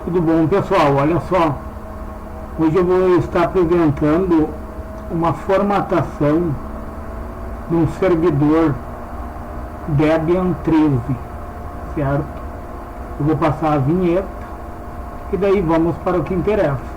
Tudo bom, pessoal? Olha só, hoje eu vou estar apresentando uma formatação de um servidor Debian 13, certo? Eu vou passar a vinheta e daí vamos para o que interessa.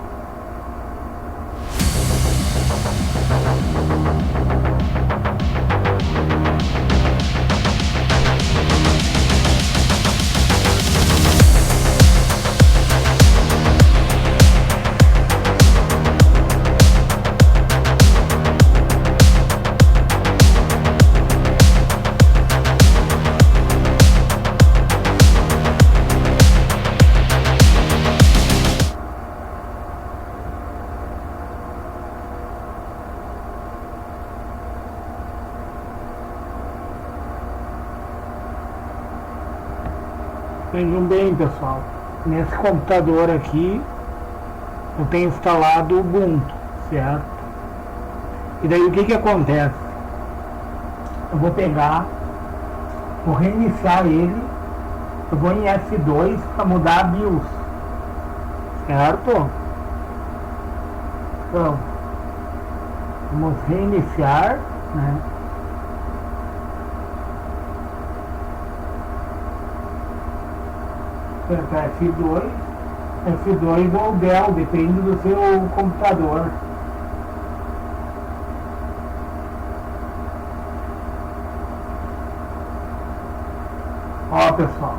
Vejam bem, pessoal, nesse computador aqui eu tenho instalado o Ubuntu, certo? E daí o que acontece? Eu vou pegar, vou reiniciar ele, eu vou em F2 para mudar a BIOS, certo? Então, vamos reiniciar, né? Apertar F2 ou Dell, depende do seu computador. Ó, pessoal,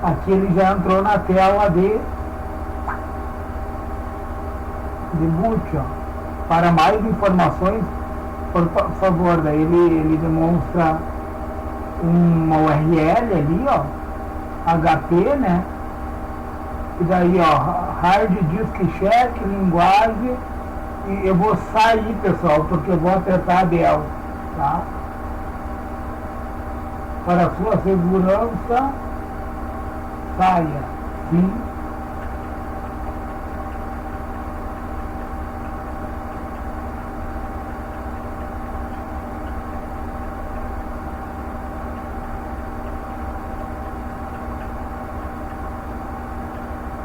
aqui ele já entrou na tela de boot, ó. Para mais informações, por favor, daí ele demonstra uma URL ali, ó, HP, né? E daí, ó, hard disk check, linguagem. E eu vou sair, pessoal, porque eu vou apertar Dell, tá? Para sua segurança, saia. Sim.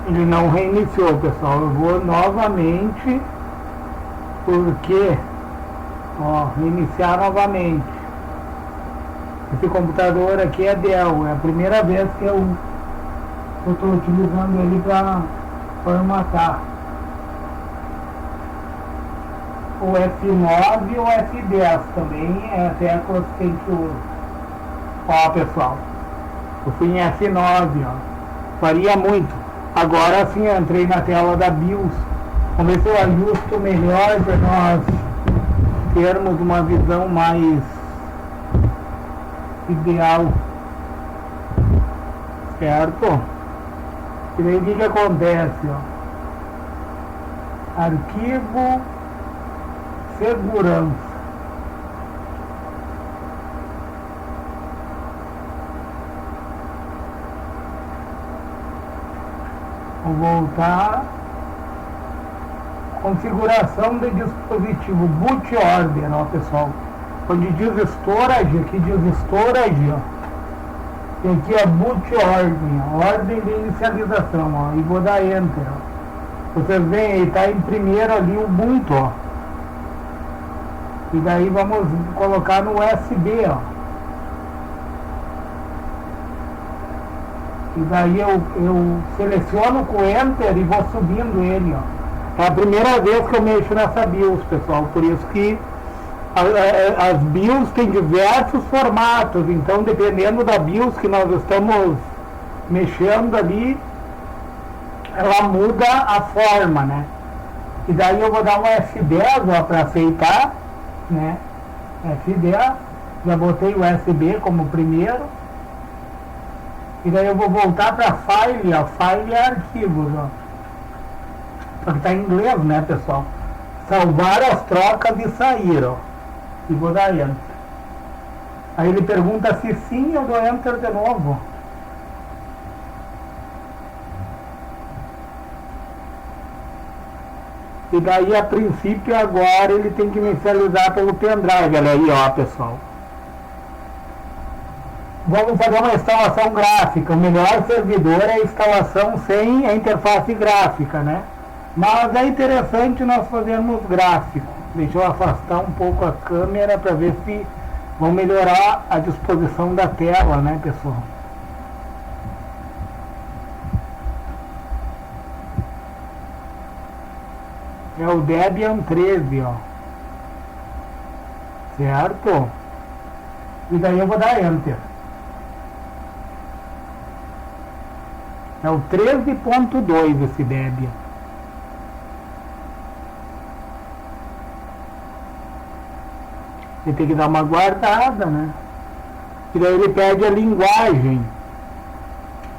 Ele não reiniciou, pessoal. Eu vou novamente, porque, ó, reiniciar novamente. Esse computador aqui é Dell, é a primeira vez que eu estou utilizando ele para formatar. O F9 ou F10 também é teclas que a gente usa. Ó, pessoal, eu fui em F9, ó, varia muito. Agora sim, eu entrei na tela da BIOS. Vamos ver se eu ajusto melhor para nós termos uma visão mais ideal, certo? E daí o que acontece, ó? Arquivo segurança. Vou voltar. Configuração de dispositivo, boot order, ó, pessoal. Onde diz storage, aqui diz storage, ó. E aqui é boot ordem, ó, ordem de inicialização, ó. E vou dar enter, ó. Vocês veem aí, tá em primeiro ali o Ubuntu, ó. E daí vamos colocar no USB, ó. E daí eu seleciono com Enter e vou subindo ele, ó. É a primeira vez que eu mexo nessa BIOS, pessoal. Por isso que as BIOS têm diversos formatos. Então, dependendo da BIOS que nós estamos mexendo ali, ela muda a forma, né? E daí eu vou dar um F10, ó, para aceitar, né? F10, já botei o USB como primeiro. E daí eu vou voltar para file, ó. File é arquivos, ó. Só que tá em inglês, né, pessoal? Salvar as trocas e sair, ó. E vou dar enter. Aí ele pergunta se sim, eu dou enter de novo. E daí, a princípio, agora ele tem que inicializar pelo pendrive. Olha aí, ó, pessoal. vamos fazer uma instalação gráfica. O melhor servidor é a instalação sem a interface gráfica, né? Mas é interessante nós fazermos gráfico. Deixa eu afastar um pouco a câmera para ver se vão melhorar a disposição da tela, né, pessoal? É o Debian 13, ó. Certo? E daí eu vou dar Enter. É o 13.2 esse Debian. Você tem que dar uma guardada, né? E daí ele pede a linguagem.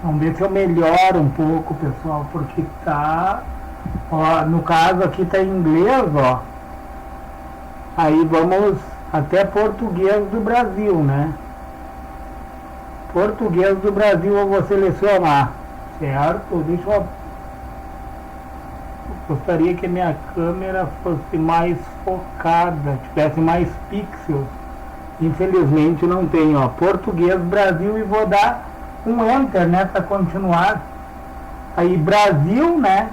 Vamos ver se eu melhoro um pouco, pessoal, porque tá... Ó, no caso aqui tá em inglês, ó. Aí vamos até português do Brasil, né? Português do Brasil eu vou selecionar, certo? Deixa eu... Gostaria que a minha câmera fosse mais focada, tivesse mais pixels. Infelizmente não tem, ó. Português Brasil e vou dar um Enter, né, para continuar. Aí Brasil, né?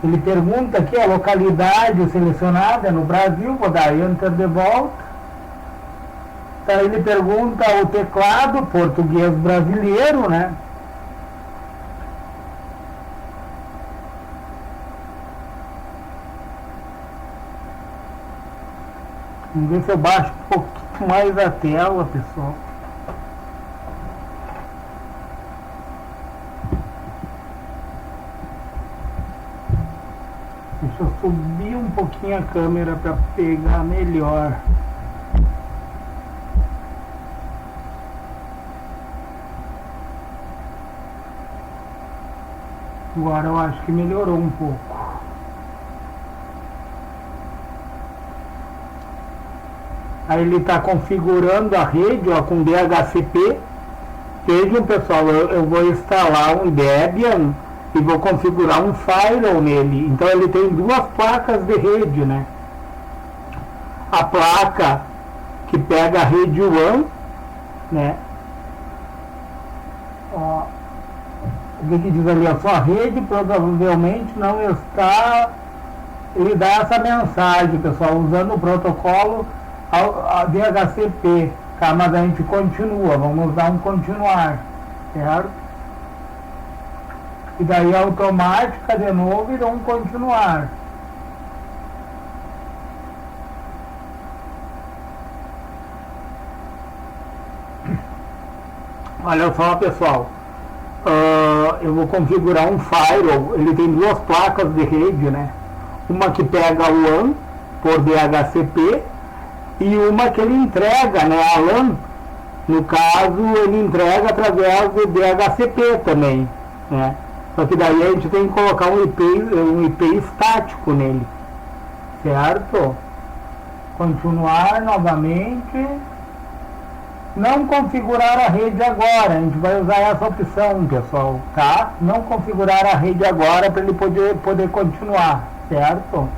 Ele pergunta aqui a localidade selecionada no Brasil, vou dar Enter de volta. Aí ele pergunta o teclado, português brasileiro, né? Vamos ver se eu baixo um pouquinho mais a tela, pessoal. Deixa eu subir um pouquinho a câmera para pegar melhor. Agora eu acho que melhorou um pouco. Aí ele está configurando a rede, ó, com DHCP. Vejam, pessoal, eu vou instalar um Debian e vou configurar um firewall nele. Então ele tem duas placas de rede, né? A placa que pega a rede WAN, né? Ó, o que diz ali? A sua rede provavelmente não está... Ele dá essa mensagem, pessoal, usando o protocolo a DHCP, tá? Mas a gente continua, vamos dar um continuar, certo? E daí automática de novo e dá um continuar. Olha só, pessoal, eu vou configurar um firewall. Ele tem duas placas de rede, né? Uma que pega o WAN por DHCP e uma que ele entrega, né, a LAN. No caso, ele entrega através do DHCP também, né? Só que daí a gente tem que colocar um IP estático nele, certo? Continuar novamente. Não configurar a rede agora, a gente vai usar essa opção, pessoal, tá? Não configurar a rede agora para ele poder continuar, certo?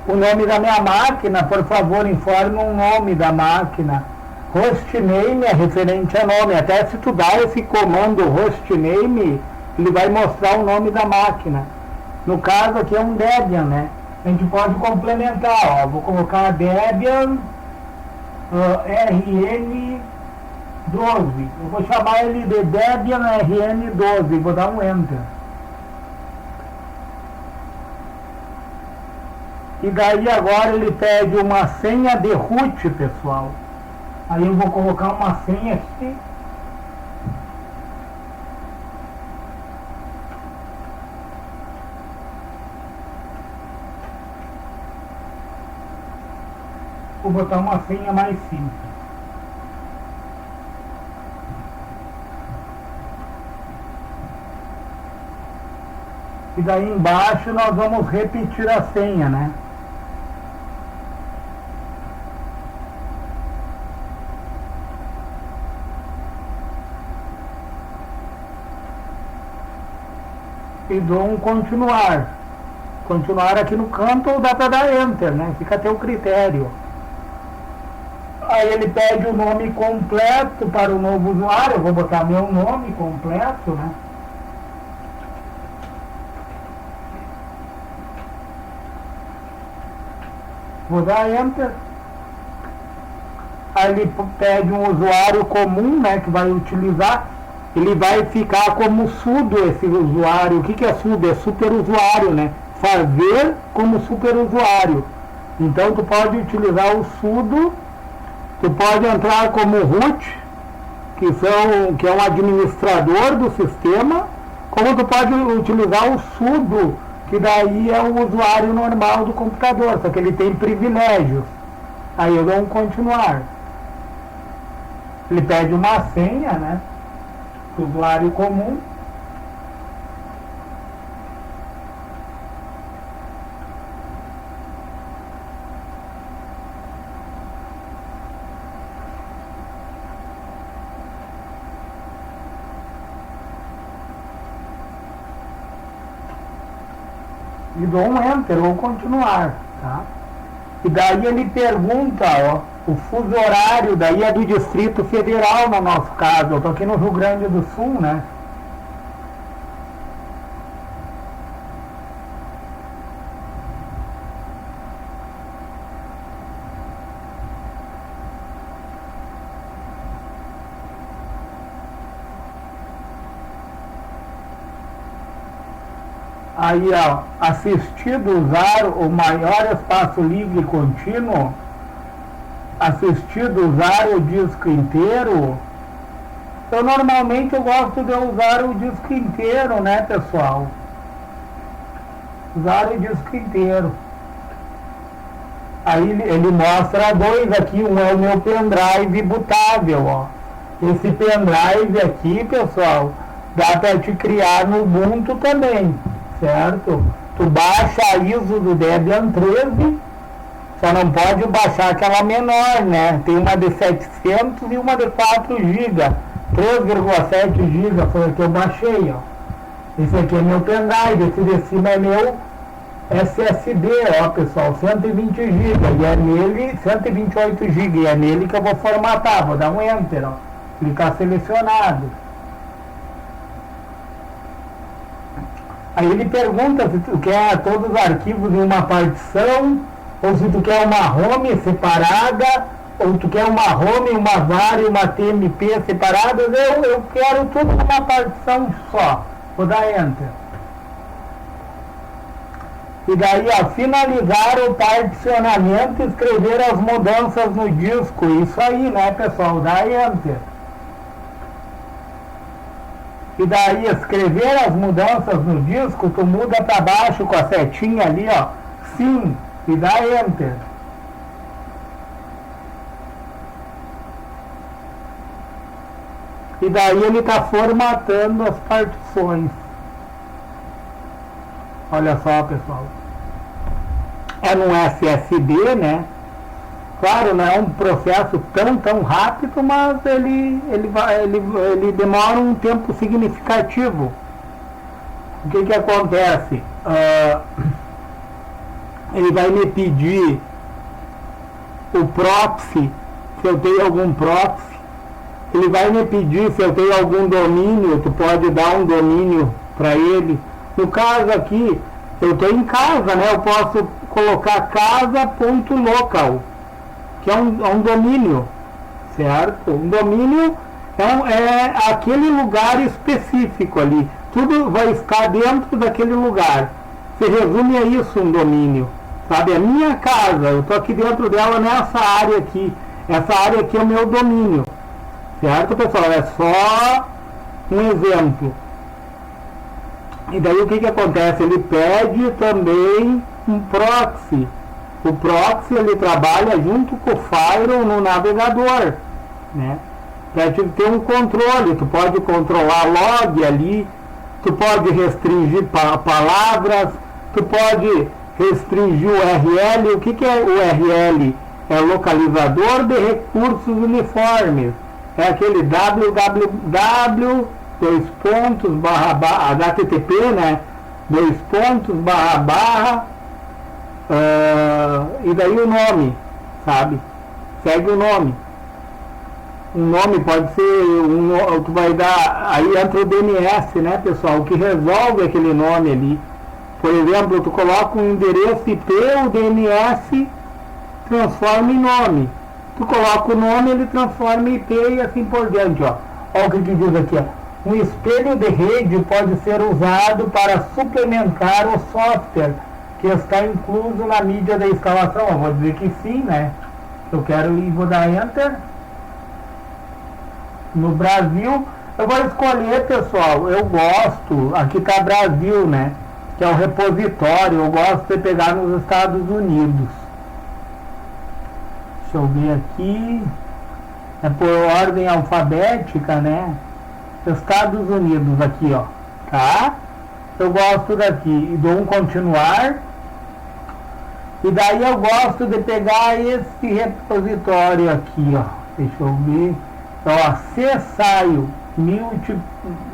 O nome da minha máquina, por favor, informe o nome da máquina. Hostname é referente a nome. Até se tu dá esse comando hostname, ele vai mostrar o nome da máquina. No caso aqui é um Debian, né? A gente pode complementar, ó. Vou colocar Debian RN12. Eu vou chamar ele de Debian RN12. Vou dar um Enter. E daí agora ele pede uma senha de root, pessoal. Aí eu vou colocar uma senha aqui. Vou botar uma senha mais simples. E daí embaixo nós vamos repetir a senha, né? E dou um continuar. Continuar aqui no canto ou dá para dar Enter, né? Fica a teu critério. Aí ele pede o nome completo para o novo usuário. Eu vou botar meu nome completo, né? Vou dar Enter. Aí ele pede um usuário comum, né, que vai utilizar. Ele vai ficar como sudo esse usuário. O que é sudo? É superusuário, né? Fazer como superusuário. Então tu pode utilizar o sudo, tu pode entrar como root, que é um administrador do sistema, como tu pode utilizar o sudo, que daí é o usuário normal do computador, só que ele tem privilégios. Aí eu dou um continuar. Ele pede uma senha, né? Usuário comum. E dou um Enter ou continuar, tá? E daí ele pergunta, ó, o fuso horário daí é do Distrito Federal no nosso caso. Eu tô aqui no Rio Grande do Sul, né? Aí, ó, assistido usar o maior espaço livre contínuo, assistido usar o disco inteiro. Eu normalmente eu gosto de usar o disco inteiro, né, pessoal? Usar o disco inteiro. Aí ele mostra dois aqui, um é o meu pendrive bootável, ó. Esse pendrive aqui, pessoal, dá para te criar no Ubuntu também, certo? Tu baixa a ISO do Debian 13, só não pode baixar aquela menor, né? Tem uma de 700 e uma de 4 GB. 3,7 GB foi a que eu baixei, ó. Esse aqui é meu pendrive, esse de cima é meu SSD, ó, pessoal, 120 GB. E é nele, 128 GB, e é nele que eu vou formatar. Vou dar um Enter, ó. Clicar selecionado. Aí ele pergunta se tu quer todos os arquivos em uma partição, ou se tu quer uma home separada, ou tu quer uma home, uma var e uma tmp separadas. Eu quero tudo numa partição só. Vou dar Enter. E daí, ó, finalizar o particionamento e escrever as mudanças no disco. Isso aí, né, pessoal? Dá Enter. E daí, escrever as mudanças no disco, tu muda para baixo com a setinha ali, ó. Sim. E dá Enter. E daí ele está formatando as partições. Olha só, pessoal. É num SSD, né? Claro, não é um processo tão rápido, mas ele demora um tempo significativo. O que acontece? Ele vai me pedir o proxy, se eu tenho algum proxy. Ele vai me pedir se eu tenho algum domínio, tu pode dar um domínio para ele. No caso aqui, eu estou em casa, né? Eu posso colocar casa.local, que é um domínio, certo? Um domínio é aquele lugar específico ali. Tudo vai estar dentro daquele lugar. Se resume a isso, um domínio. Sabe? A minha casa, eu estou aqui dentro dela nessa área aqui. Essa área aqui é o meu domínio. Certo, pessoal? É só um exemplo. E daí o que acontece? Ele pede também um proxy. O proxy ele trabalha junto com o firewall no navegador, né? Para ter um controle. Tu pode controlar log ali, tu pode restringir palavras, tu pode restringir o URL. O que é o URL? É o localizador de recursos uniformes. É aquele www HTTP, né? E daí o nome, sabe? segue o nome. Um nome pode ser, tu vai dar, aí entra o DNS, né, pessoal, que resolve aquele nome ali. Por exemplo, tu coloca um endereço IP, o DNS transforma em nome. Tu coloca o nome, ele transforma em IP e assim por diante, ó. Olha o que diz aqui, ó. Um espelho de rede pode ser usado para suplementar o software que está incluso na mídia da instalação. Eu vou dizer que sim, né? Eu quero ir, vou dar Enter. No Brasil, eu vou escolher, pessoal, eu gosto, aqui está Brasil, né? Que é o repositório, eu gosto de pegar nos Estados Unidos. Deixa eu ver aqui. É por ordem alfabética, né? Estados Unidos aqui, ó. Tá? Eu gosto daqui. E dou um continuar. E daí eu gosto de pegar esse repositório aqui, ó. Deixa eu ver. Ó, csaio,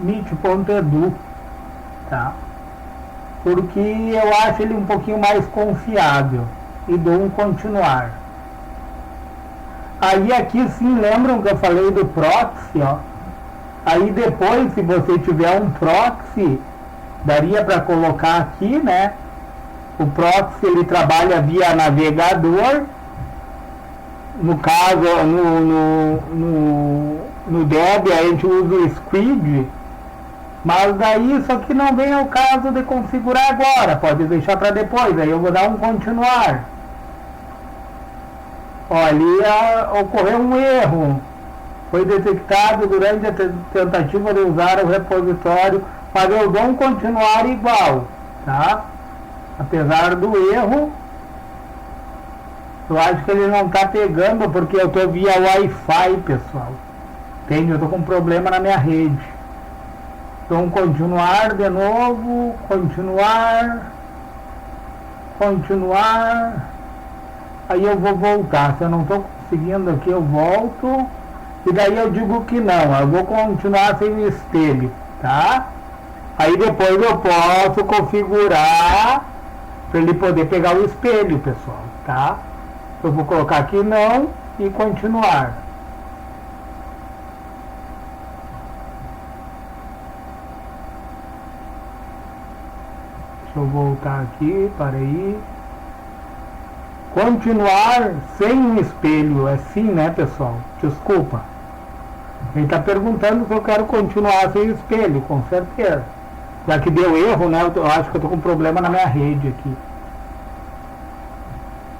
meet.edu. Tá? Porque eu acho ele um pouquinho mais confiável. E dou um continuar. Aí aqui sim, lembram que eu falei do proxy, ó. Aí depois, se você tiver um proxy, daria para colocar aqui, né? O proxy ele trabalha via navegador. No caso, no Debian a gente usa o Squid. Mas daí isso aqui não vem ao caso de configurar agora. Pode deixar para depois. Aí eu vou dar um continuar. Olha, ocorreu um erro. Foi detectado durante a tentativa de usar o repositório, mas eu dou um continuar igual, tá? Apesar do erro, eu acho que ele não está pegando porque eu estou via Wi-Fi, pessoal. Entende? Eu estou com um problema na minha rede. Então, continuar de novo, continuar. Aí eu vou voltar. Se eu não estou conseguindo aqui, eu volto. E daí eu digo que não, eu vou continuar sem o espelho, tá? Aí depois eu posso configurar para ele poder pegar o espelho, pessoal, tá? Eu vou colocar aqui não e continuar. Deixa eu voltar aqui, para aí. Continuar sem um espelho, é sim, né, pessoal? Desculpa. Ele está perguntando se eu quero continuar sem espelho, com certeza. Já que deu erro, né? Eu acho que eu estou com problema na minha rede aqui.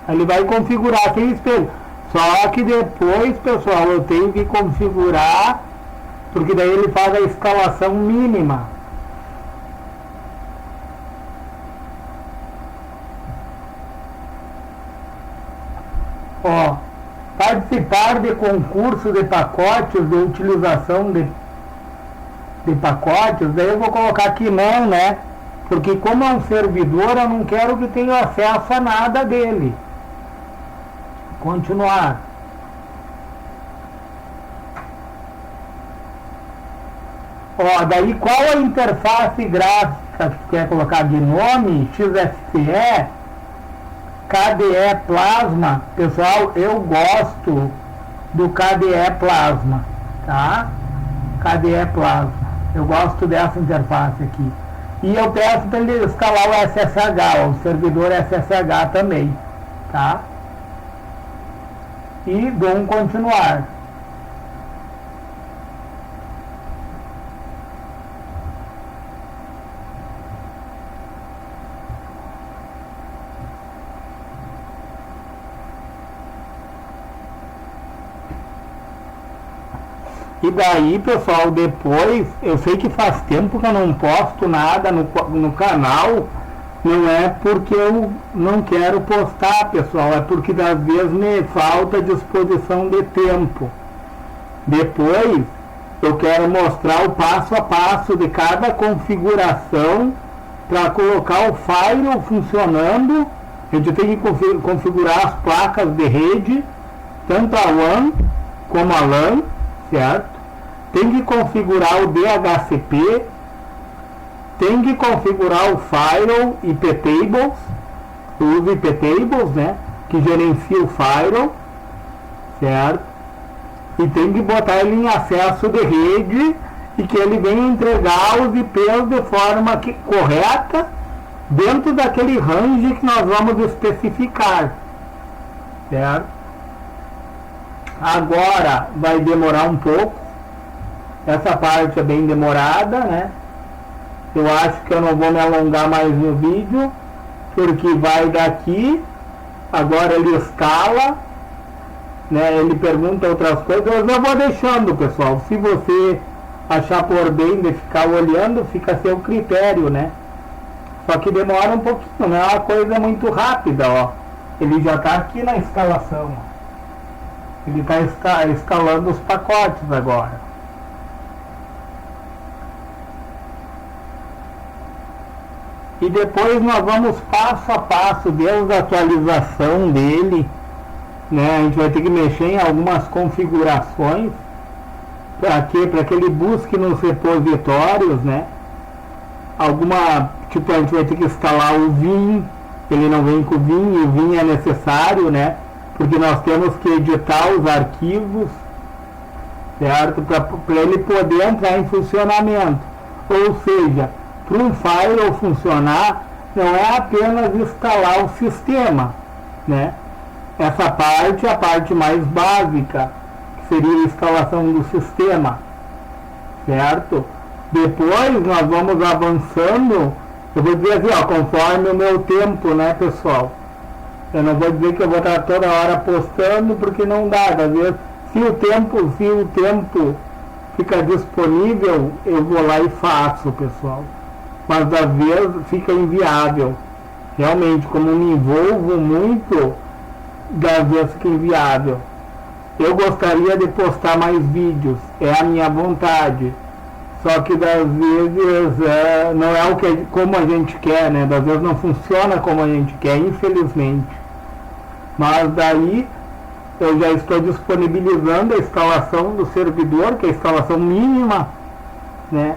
Aí ele vai configurar sem espelho. Só que depois, pessoal, eu tenho que configurar, porque daí ele faz a escalação mínima. Ó, participar de concurso de pacotes, de utilização de pacotes, daí eu vou colocar aqui não, né? Porque como é um servidor, eu não quero que tenha acesso a nada dele. Continuar. Ó, daí qual a interface gráfica que tu quer colocar de nome? XFCE? KDE Plasma, pessoal, eu gosto do KDE Plasma, tá? KDE Plasma, eu gosto dessa interface aqui. E eu peço para ele instalar o SSH, o servidor SSH também, tá? E dou um continuar. E daí, pessoal, depois, eu sei que faz tempo que eu não posto nada no canal, não é porque eu não quero postar, pessoal, é porque às vezes me falta disposição de tempo. Depois, eu quero mostrar o passo a passo de cada configuração para colocar o firewall funcionando. A gente tem que configurar as placas de rede, tanto a WAN como a LAN, certo? Tem que configurar o DHCP, tem que configurar o firewall IPTables, o uso IPTables, né, que gerencia o firewall, certo? E tem que botar ele em acesso de rede e que ele venha entregar os IPs de forma correta dentro daquele range que nós vamos especificar, certo? Agora vai demorar um pouco, essa parte é bem demorada, né? Eu acho que eu não vou me alongar mais no vídeo, porque vai daqui, agora ele escala, né? Ele pergunta outras coisas, eu vou deixando, pessoal. Se você achar por bem de ficar olhando, fica a seu critério, né? Só que demora um pouquinho, não é uma coisa muito rápida, ó. Ele já está aqui na escalação, ó. Ele está escalando os pacotes agora. E depois nós vamos passo a passo, desde a atualização dele, né? A gente vai ter que mexer em algumas configurações para quê? Para que ele busque nos repositórios, né? Tipo, a gente vai ter que instalar o Vim, ele não vem com o Vim, e o Vim é necessário, né? Porque nós temos que editar os arquivos, certo? Para ele poder entrar em funcionamento. Ou seja, para um file funcionar, não é apenas instalar o sistema, né? Essa parte é a parte mais básica, que seria a instalação do sistema, certo? Depois nós vamos avançando, eu vou dizer assim, ó, conforme o meu tempo, né, pessoal? Eu não vou dizer que eu vou estar toda hora postando, porque não dá, às vezes, se o tempo fica disponível, eu vou lá e faço, pessoal. Mas às vezes fica inviável. Realmente, como me envolvo muito, às vezes fica inviável. Eu gostaria de postar mais vídeos, é a minha vontade. Só que às vezes não é como a gente quer, né? Às vezes não funciona como a gente quer, infelizmente. Mas daí eu já estou disponibilizando a instalação do servidor, que é a instalação mínima, né?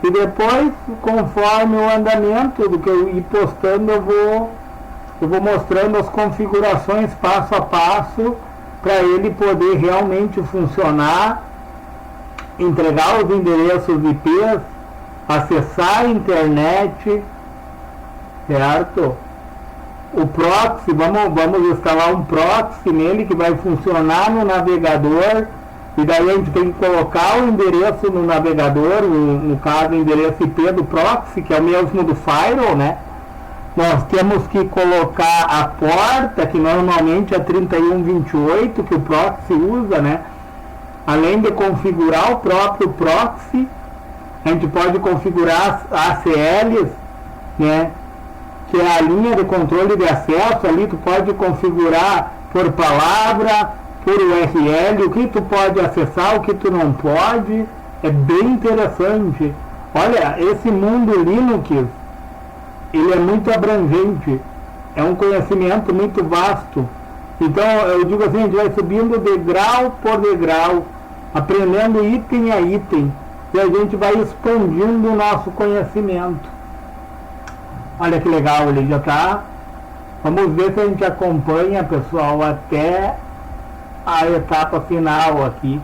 E depois, conforme o andamento do que eu ir postando, eu vou mostrando as configurações passo a passo para ele poder realmente funcionar, entregar os endereços IPs, acessar a internet, certo? O proxy, vamos instalar um proxy nele que vai funcionar no navegador, e daí a gente tem que colocar o endereço no navegador, no caso o endereço IP do proxy, que é o mesmo do firewall, né? Nós temos que colocar a porta, que normalmente é 3128, que o proxy usa, né? Além de configurar o próprio proxy, a gente pode configurar as ACLs, né? Que é a linha de controle de acesso. Ali tu pode configurar por palavra, por URL, o que tu pode acessar, o que tu não pode. É bem interessante. Olha, esse mundo Linux, ele é muito abrangente, é um conhecimento muito vasto. Então eu digo assim, a gente vai subindo degrau por degrau, aprendendo item a item, e a gente vai expandindo o nosso conhecimento. Olha que legal, ele já está. Vamos ver se a gente acompanha, pessoal, até a etapa final aqui.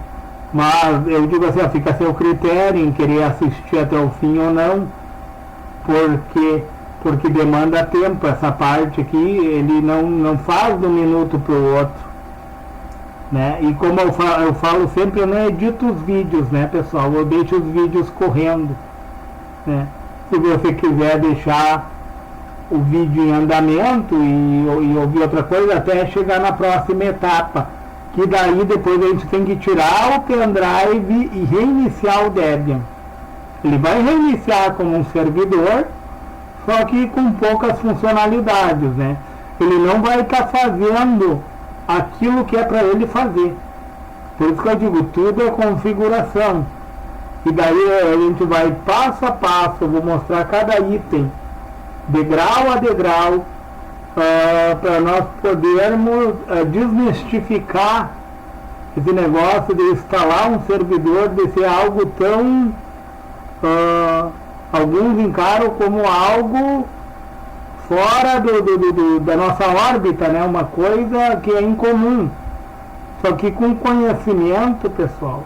Mas eu digo assim, ó, fica a seu critério em querer assistir até o fim ou não, porque demanda tempo. Essa parte aqui, ele não faz de um minuto para o outro, né? E como eu falo sempre, eu não edito os vídeos, né, pessoal? Eu deixo os vídeos correndo, né? Se você quiser deixar o vídeo em andamento e ouvir outra coisa até chegar na próxima etapa, que daí depois a gente tem que tirar o pendrive e reiniciar o Debian. Ele vai reiniciar como um servidor, só que com poucas funcionalidades, né? Ele não vai estar fazendo aquilo que é para ele fazer. Por isso que eu digo, tudo é configuração. E daí a gente vai passo a passo, eu vou mostrar cada item, degrau a degrau, para nós podermos desmistificar esse negócio de instalar um servidor, de ser algo tão... alguns encaram como algo fora da nossa órbita, né? Uma coisa que é incomum. Só que com conhecimento, pessoal,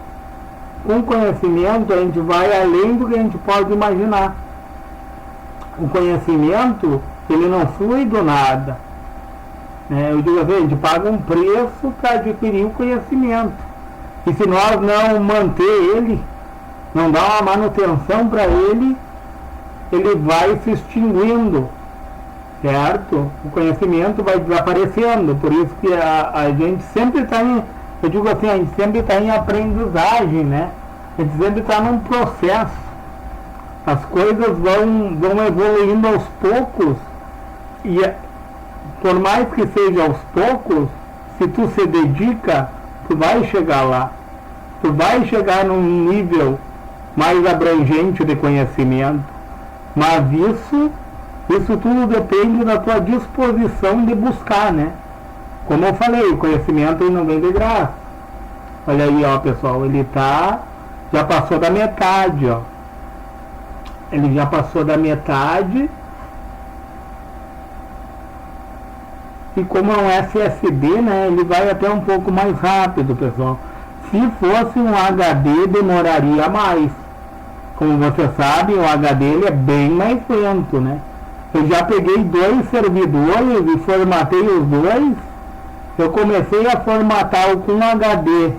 com conhecimento a gente vai além do que a gente pode imaginar. O conhecimento, ele não flui do nada. Eu digo assim, a gente paga um preço para adquirir o conhecimento. E se nós não manter ele, não dar uma manutenção para ele, ele vai se extinguindo, certo? O conhecimento vai desaparecendo. Por isso que a gente sempre está em, eu digo assim, a gente sempre está em aprendizagem, né? A gente sempre está num processo. As coisas vão evoluindo aos poucos e por mais que seja aos poucos, se tu se dedica, tu vai chegar lá. Tu vai chegar num nível mais abrangente de conhecimento. Mas isso tudo depende da tua disposição de buscar, né? Como eu falei, o conhecimento ele não vem de graça. Olha aí, ó, pessoal, ele já passou da metade, ó. Ele já passou da metade. E como é um SSD, né, ele vai até um pouco mais rápido, pessoal. Se fosse um HD, demoraria mais. Como você sabe, o HD ele é bem mais lento, né? Eu já peguei 2 servidores e formatei os 2. Eu comecei a formatar com um HD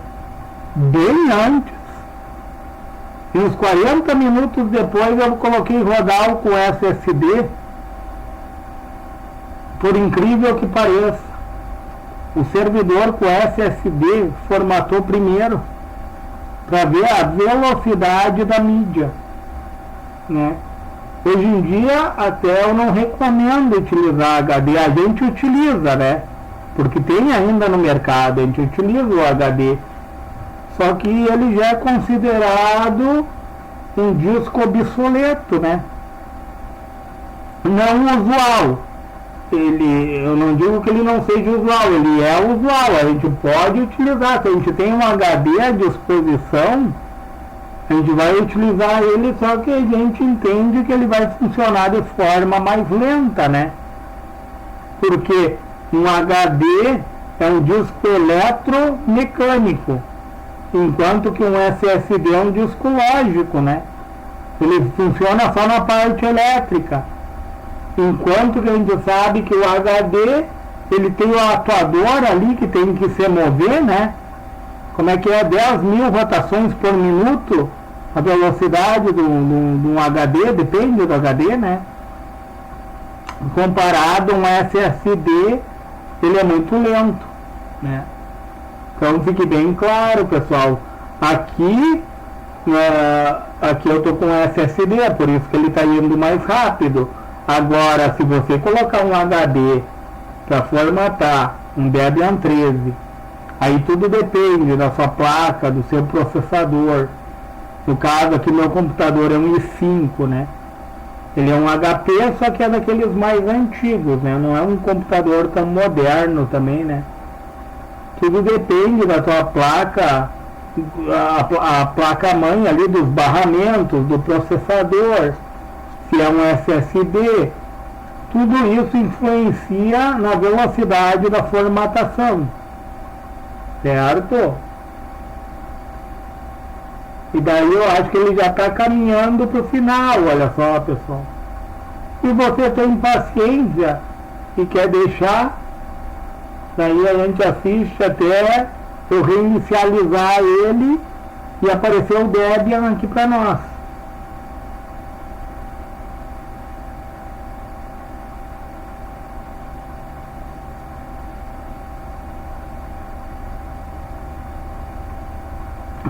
bem antes. E uns 40 minutos depois eu coloquei rodar com SSD. Por incrível que pareça, o servidor com SSD formatou primeiro para ver a velocidade da mídia, né? Hoje em dia até eu não recomendo utilizar HD, a gente utiliza, né? Porque tem ainda no mercado, a gente utiliza o HD, só que ele já é considerado um disco obsoleto, né? Não usual. Eu não digo que ele não seja usual, ele é usual, a gente pode utilizar. Se a gente tem um HD à disposição, a gente vai utilizar ele, só que a gente entende que ele vai funcionar de forma mais lenta, né? Porque um HD é um disco eletromecânico, enquanto que um SSD é um disco lógico, né? Ele funciona só na parte elétrica. Enquanto que a gente sabe que o HD, ele tem o atuador ali que tem que se mover, né? Como é que é? 10.000 rotações por minuto, a velocidade de um HD, depende do HD, né? Comparado a um SSD, ele é muito lento, né? Então fique bem claro, pessoal. Aqui eu estou com SSD, é por isso que ele está indo mais rápido. Agora, se você colocar um HD para formatar um Debian 13, aí tudo depende da sua placa, do seu processador. No caso aqui, meu computador é um i5, né? Ele é um HP, só que é daqueles mais antigos, né? Não é um computador tão moderno também, né? Tudo depende da tua placa, a placa-mãe ali, dos barramentos, do processador. Se é um SSD, tudo isso influencia na velocidade da formatação, certo? E daí eu acho que ele já está caminhando para o final, olha só, pessoal. Se você tem paciência e quer deixar, daí a gente assiste até eu reinicializar ele e aparecer o Debian aqui para nós.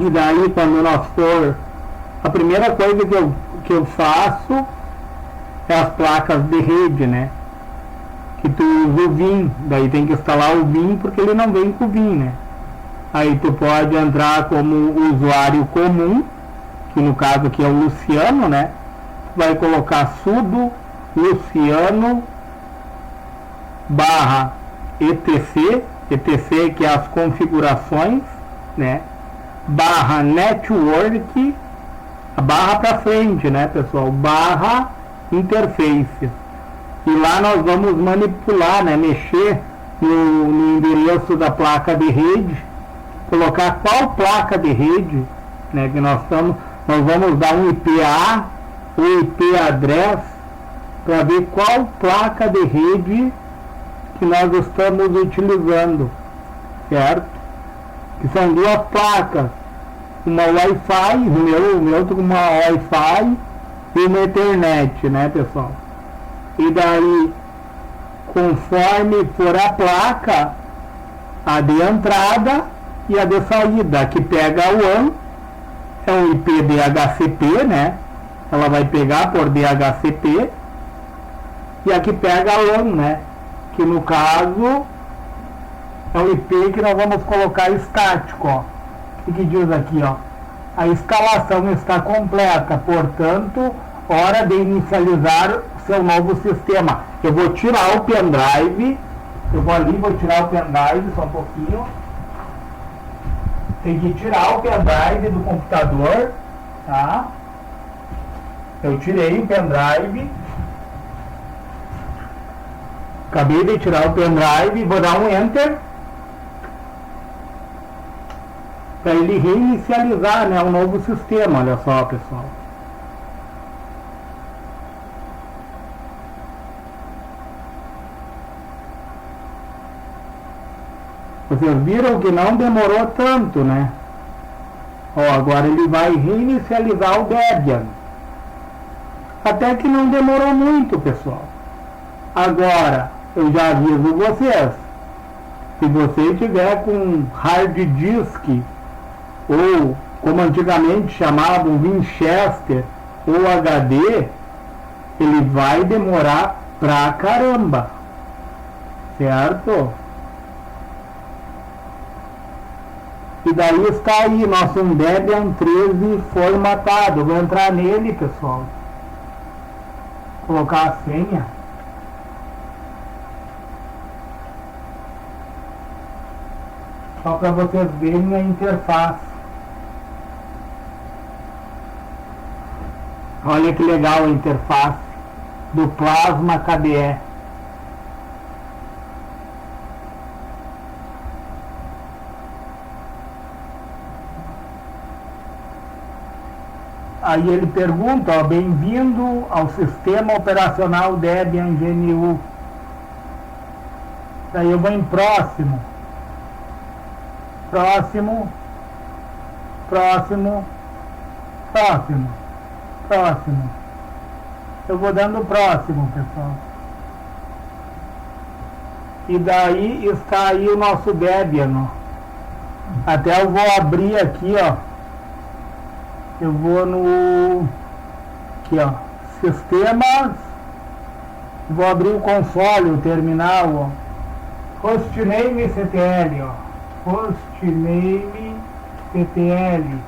E daí, quando nós for, a primeira coisa que eu faço é as placas de rede, né? Que tu usa o Vim, daí tem que instalar o Vim porque ele não vem com o Vim, né? Aí tu pode entrar como usuário comum, que no caso aqui é o Luciano, né? Tu vai colocar sudo Luciano barra etc, etc que é as configurações, né? Barra network, a barra para frente, né, pessoal? Barra interface. E lá nós vamos manipular, né, mexer no endereço da placa de rede colocar qual placa de rede, né, que nós vamos dar um IPA ou IP address para ver qual placa de rede que nós estamos utilizando, certo? Que são duas placas, uma Wi-Fi, o meu com uma Wi-Fi e uma Ethernet, né, pessoal? E daí, conforme for a placa, a de entrada e a de saída, que pega o WAN, é um IP DHCP, né? Ela vai pegar por DHCP, e a que pega a LAN, né? Que no caso é o IP que nós vamos colocar estático, ó. O que diz aqui, ó? A instalação está completa, portanto, hora de inicializar seu novo sistema. Eu vou tirar o pendrive, vou tirar o pendrive só um pouquinho. Tem que tirar o pendrive do computador, tá? Eu tirei o pendrive. Acabei de tirar o pendrive, vou dar um Enter para ele reinicializar, né, um novo sistema. Olha só, pessoal. Vocês viram que não demorou tanto, né? Ó, agora ele vai reinicializar o Debian. Até que não demorou muito, pessoal. Agora, eu já aviso vocês, se você tiver com hard disk, ou como antigamente chamavam Winchester, ou HD, ele vai demorar pra caramba, certo? E daí está aí nosso Debian 13 formatado. Eu vou entrar nele, pessoal, colocar a senha. Só para vocês verem a interface. Olha que legal a interface do Plasma KDE. Aí ele pergunta, ó, bem-vindo ao sistema operacional Debian GNU. Daí eu vou em próximo. Próximo, próximo, próximo, próximo. Eu vou dando próximo, pessoal. E daí está aí o nosso Debian, ó. Até eu vou abrir aqui, ó. Eu vou no... Aqui, ó. Sistemas. Vou abrir o console, o terminal, ó. Hostname CTL, ó. Hostname CTL,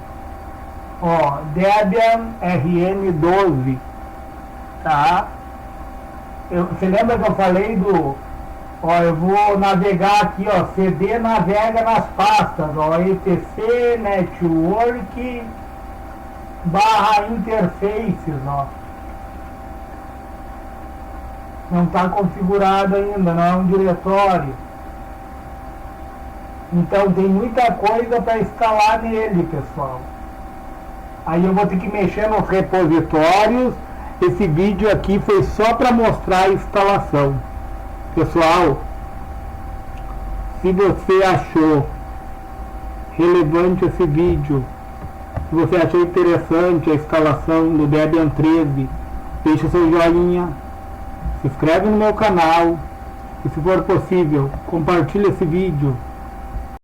ó, Debian RN12, tá? Você lembra que eu falei do, ó, eu vou navegar aqui, ó, CD navega nas pastas, ó, etc network barra interfaces, ó. Não está configurado ainda, não é um diretório. Então tem muita coisa para instalar nele, pessoal. Aí eu vou ter que mexer nos repositórios. Esse vídeo aqui foi só para mostrar a instalação. Pessoal, se você achou relevante esse vídeo, se você achou interessante a instalação do Debian 13, deixa seu joinha, se inscreve no meu canal e, se for possível, compartilhe esse vídeo